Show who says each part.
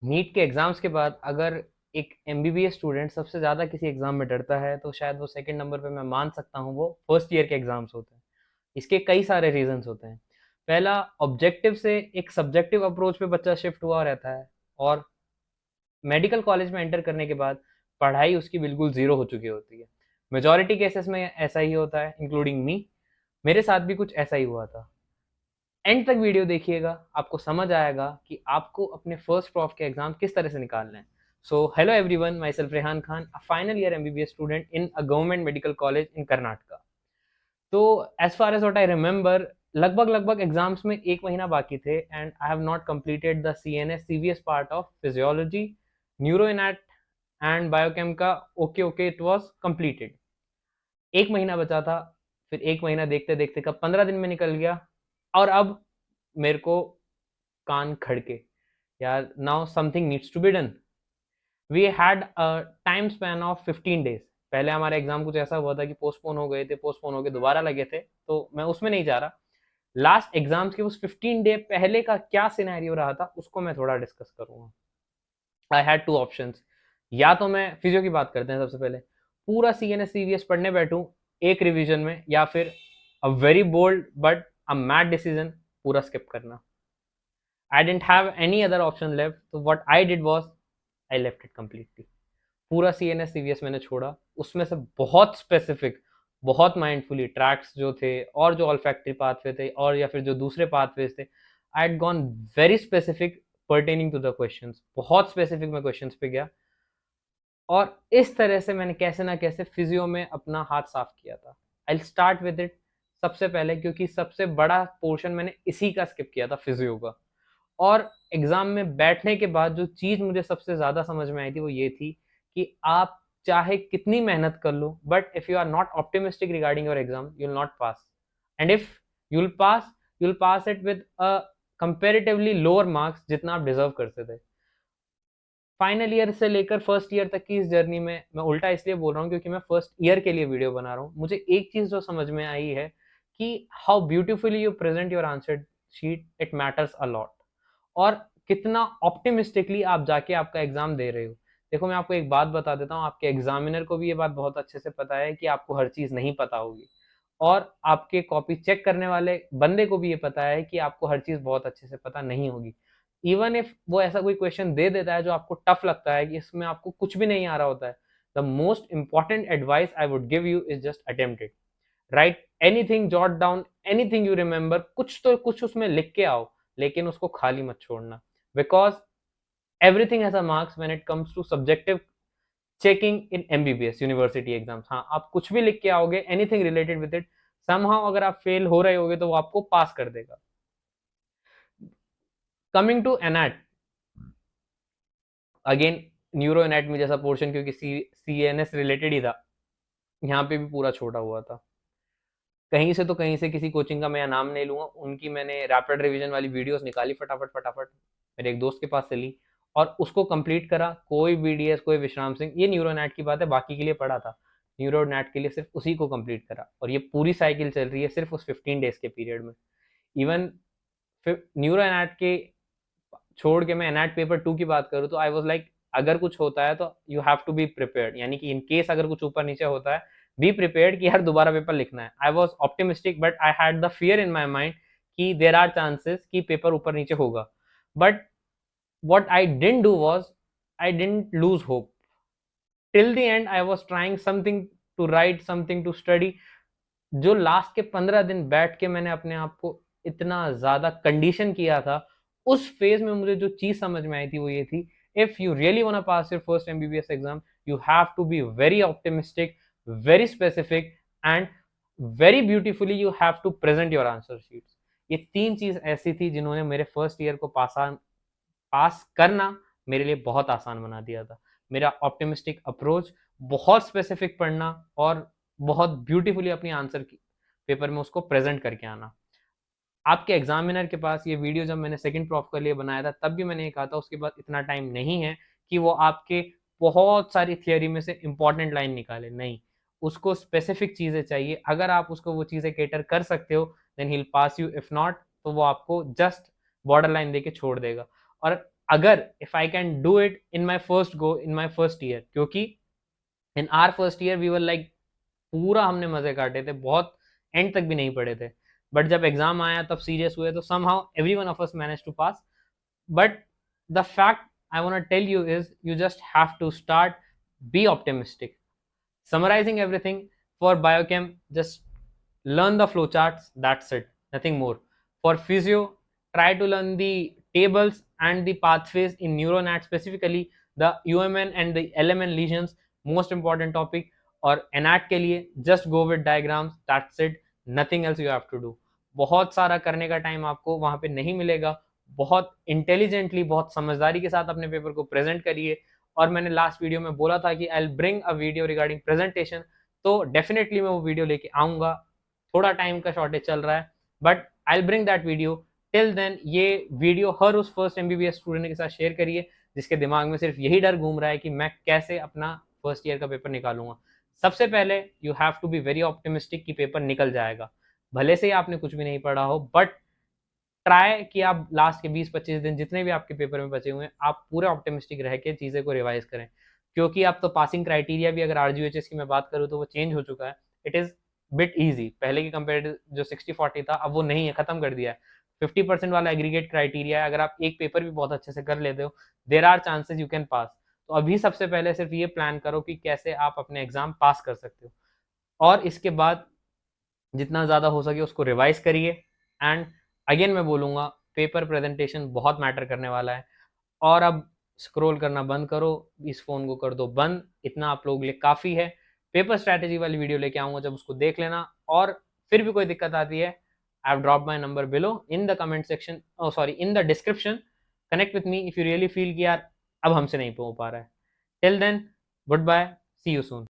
Speaker 1: NEET के exams के बाद अगर एक एमबीबीएस स्टूडेंट सबसे ज़्यादा किसी एग्जाम में डरता है तो शायद वो सेकंड नंबर पे मैं मान सकता हूँ वो फर्स्ट ईयर के एग्जाम्स होते हैं। इसके कई सारे रीजंस होते हैं। पहला, ऑब्जेक्टिव से एक सब्जेक्टिव अप्रोच पे बच्चा शिफ्ट हुआ रहता है और मेडिकल कॉलेज में एंटर करने के बाद पढ़ाई उसकी बिल्कुल जीरो हो चुकी होती है। मेजॉरिटी केसेस में ऐसा ही होता है, इंक्लूडिंग मी। मेरे साथ भी कुछ ऐसा ही हुआ था। एंड तक वीडियो देखिएगा, आपको समझ आएगा कि आपको अपने फर्स्ट प्रॉफ के एग्जाम किस तरह से निकालने हैं। So hello everyone, myself Rehan Khan, a final year MBBS student in a government medical college in Karnataka. तो as far as what I remember, लगभग लगभग एग्जाम्स में एक महीना बाकी थे and I have not completed the CNS CVS part of physiology, neuro anat and biochem का। Okay okay, it was completed. एक महीना बचा था। फिर एक महीना देखते देखते कब 15 दिन में निकल गया। और अब मेरे को कान खड़के, यार now something needs to be done. We had a time span of 15 days. पहले हमारे एग्जाम कुछ ऐसा हुआ था कि पोस्टपोन हो गए थे, पोस्टपोन हो के दोबारा लगे थे, तो मैं उसमें नहीं जा रहा। लास्ट एग्जाम्स के उस 15 डे पहले का क्या सिनेरियो रहा था उसको मैं थोड़ा डिस्कस करूंगा। I had two options. या तो मैं फिजियो की बात करते हैं सबसे पहले, पूरा C N S C V S पढ़ने बैठूं एक रिवीजन में, या फिर a very bold but a mad decision, पूरा स्किप करना। I didn't have any other option left, तो what I did was I left it completely. पूरा C N S C V S मैंने छोड़ा। उसमें से बहुत स्पेसिफिक, बहुत माइंडफुली ट्रैक्स जो थे और जो ऑल्फैक्टरी पाथवे थे और या फिर जो दूसरे पाथवेज थे, I had gone very specific pertaining to the questions. बहुत स्पेसिफिक मैं क्वेश्चंस पे गया और इस तरह से मैंने कैसे ना कैसे फिजियो में अपना हाथ साफ किया था। आई स्टार्ट विद इट सबसे पहले, क्योंकि सबसे बड़ा पोर्शन मैंने इसी का स्किप किया था, फिजियो का। और एग्जाम में बैठने के बाद जो चीज मुझे सबसे ज्यादा समझ में आई थी वो ये थी कि आप चाहे कितनी मेहनत कर लो, but if you are not optimistic regarding your exam, you will not pass. And if you will pass it with a comparatively lower marks जितना आप डिजर्व करते थे। फाइनल ईयर से लेकर फर्स्ट ईयर तक की इस जर्नी में, मैं उल्टा इसलिए बोल रहा हूँ क्योंकि मैं फर्स्ट ईयर के लिए वीडियो बना रहा हूँ, मुझे एक चीज जो समझ में आई है कि how beautifully you present your answer sheet, it matters a lot. और कितना ऑप्टिमिस्टिकली आप जाके आपका एग्जाम दे रहे हो। देखो मैं आपको एक बात बता देता हूँ, आपके एग्जामिनर को भी ये बात बहुत अच्छे से पता है कि आपको हर चीज नहीं पता होगी, और आपके कॉपी चेक करने वाले बंदे को भी ये पता है कि आपको हर चीज बहुत अच्छे से पता नहीं होगी। इवन इफ वो ऐसा कोई क्वेश्चन दे देता है जो आपको टफ लगता है कि इसमें आपको कुछ भी नहीं आ रहा होता है, the most important advice I would give you is just attempt it. Right anything, jot down anything you remember, कुछ तो कुछ उसमें लिख के आओ, लेकिन उसको खाली मत छोड़ना। Because everything has a marks when it comes to subjective checking in MBBS university exams. हाँ, आप कुछ भी लिख के आओगे, anything related with it, somehow अगर आप फेल हो रहे होगे तो वो आपको पास कर देगा। Coming to anat, again neuro anatomy जैसा पोर्शन, क्योंकि सी एन एस रिलेटेड ही था, यहाँ पे भी पूरा छोटा हुआ था। कहीं से तो कहीं से, किसी कोचिंग का मैं नाम नहीं लूंगा, उनकी मैंने रैपिड रिवीजन वाली वीडियोस निकाली फटाफट फटाफट, मेरे एक दोस्त के पास से ली और उसको कंप्लीट करा। कोई बीडीएस, कोई विश्राम सिंह, ये न्यूरो नेट की बात है, बाकी के लिए पढ़ा था। न्यूरो नेट के लिए सिर्फ उसी को कंप्लीट करा, और ये पूरी साइकिल चल रही है सिर्फ उस 15 डेज के पीरियड में। इवन न्यूरो एनाट के छोड़ के मैं एनाट पेपर 2 की बात करूँ तो आई वाज लाइक, अगर कुछ होता है तो you have to be prepared, यानी कि इन केस अगर कुछ ऊपर नीचे होता है, बी प्रिपेयर्ड कि यार दोबारा पेपर लिखना है। I was optimistic but I had the fear in my mind कि देयर आर चांसेस कि पेपर ऊपर नीचे होगा। But what I didn't do was, I didn't lose hope. Till the end I was trying something to write, something to study. जो last के 15 दिन बैठ के मैंने अपने आप को इतना ज्यादा कंडीशन किया था, उस फेज में मुझे जो चीज समझ में आई थी वो ये थी, if you really want pass your first MBBS exam, you have to be very optimistic, very specific and very beautifully you have to present your answer sheets. ये तीन चीज ऐसी थी जिन्होंने मेरे फर्स्ट ईयर को पास करना मेरे लिए बहुत आसान बना दिया था। मेरा ऑप्टिमिस्टिक अप्रोच, बहुत स्पेसिफिक पढ़ना और बहुत ब्यूटीफुली अपनी आंसर की पेपर में उसको प्रेजेंट करके आना। आपके एग्जामिनर के पास ये वीडियो जब मैंने सेकंड प्रॉफ के लिए बनाया था तब भी मैंने ये कहा था उसके पास इतना टाइम नहीं है कि वो आपके बहुत सारी थियोरी में से इंपॉर्टेंट लाइन निकाले, नहीं, उसको स्पेसिफिक चीजें चाहिए। अगर आप उसको वो चीजें केटर कर सकते हो then he will pass you, if not तो वो आपको जस्ट बॉर्डर लाइन देके छोड़ देगा। और अगर if I can do it in my first go in my first year, क्योंकि in our first year we were like पूरा हमने मजे काटे थे, बहुत एंड तक भी नहीं पढ़े थे, बट जब एग्जाम आया तब सीरियस हुए तो somehow every one of us manage to pass. But the fact I want to tell you is you just have to start, be optimistic. Summarizing everything for biochem, just learn the flowcharts, that's it, nothing more. For physio, try to learn the tables and the pathways in neuronat, specifically the UMN and the LMN lesions, most important topic. और एनएट के लिए just go with diagrams, that's it, nothing else you have to do. बहुत सारा करने का time आपको वहां पे नहीं मिलेगा. बहुत इंटेलिजेंटली, बहुत समझदारी के साथ अपने पेपर को प्रेजेंट करिए. और मैंने लास्ट वीडियो में बोला था कि आई will bring a video regarding presentation, तो डेफिनेटली मैं वो वीडियो लेके आऊंगा. थोड़ा टाइम का शॉर्टेज चल रहा है, but I will bring that video. Till then ये वीडियो हर उस फर्स्ट एमबीबीएस स्टूडेंट के साथ शेयर करिए जिसके दिमाग में सिर्फ यही डर घूम रहा है कि मैं कैसे अपना फर्स्ट ईयर का पेपर निकालूंगा. सबसे पहले you have to be very optimistic कि पेपर निकल जाएगा, भले से ही आपने कुछ भी नहीं पढ़ा हो, बट ट्राई कि आप लास्ट के 20-25 दिन जितने भी आपके पेपर में बचे हुए हैं, आप पूरे ऑप्टिमिस्टिक रह के चीज़ें को रिवाइज करें. क्योंकि अब तो पासिंग क्राइटेरिया भी, अगर आरजीयूएचएस की मैं बात करूँ तो वो चेंज हो चुका है. It is bit easy. पहले की कंपेयर जो 60-40 था, अब वो नहीं है, खत्म कर दिया है. 50% वाला एग्रीगेट क्राइटेरिया है. अगर आप एक पेपर भी बहुत अच्छे से कर लेते हो, there are chances you can pass. तो अभी सबसे पहले सिर्फ ये प्लान करो कि कैसे आप अपने एग्जाम पास कर सकते हो, और इसके बाद जितना ज़्यादा हो सके उसको रिवाइज करिए. एंड अगेन मैं बोलूँगा, पेपर प्रेजेंटेशन बहुत मैटर करने वाला है. और अब स्क्रॉल करना बंद करो, इस फ़ोन को कर दो बंद, इतना आप लोगों के लिए काफ़ी है. पेपर स्ट्रैटेजी वाली वीडियो लेके आऊँगा, जब उसको देख लेना. और फिर भी कोई दिक्कत आती है, I have drop my number below in the comment section, sorry in the description. Connect with me if you really feel कि यार अब हमसे नहीं हो पा रहा है. Till then, good bye, see you soon.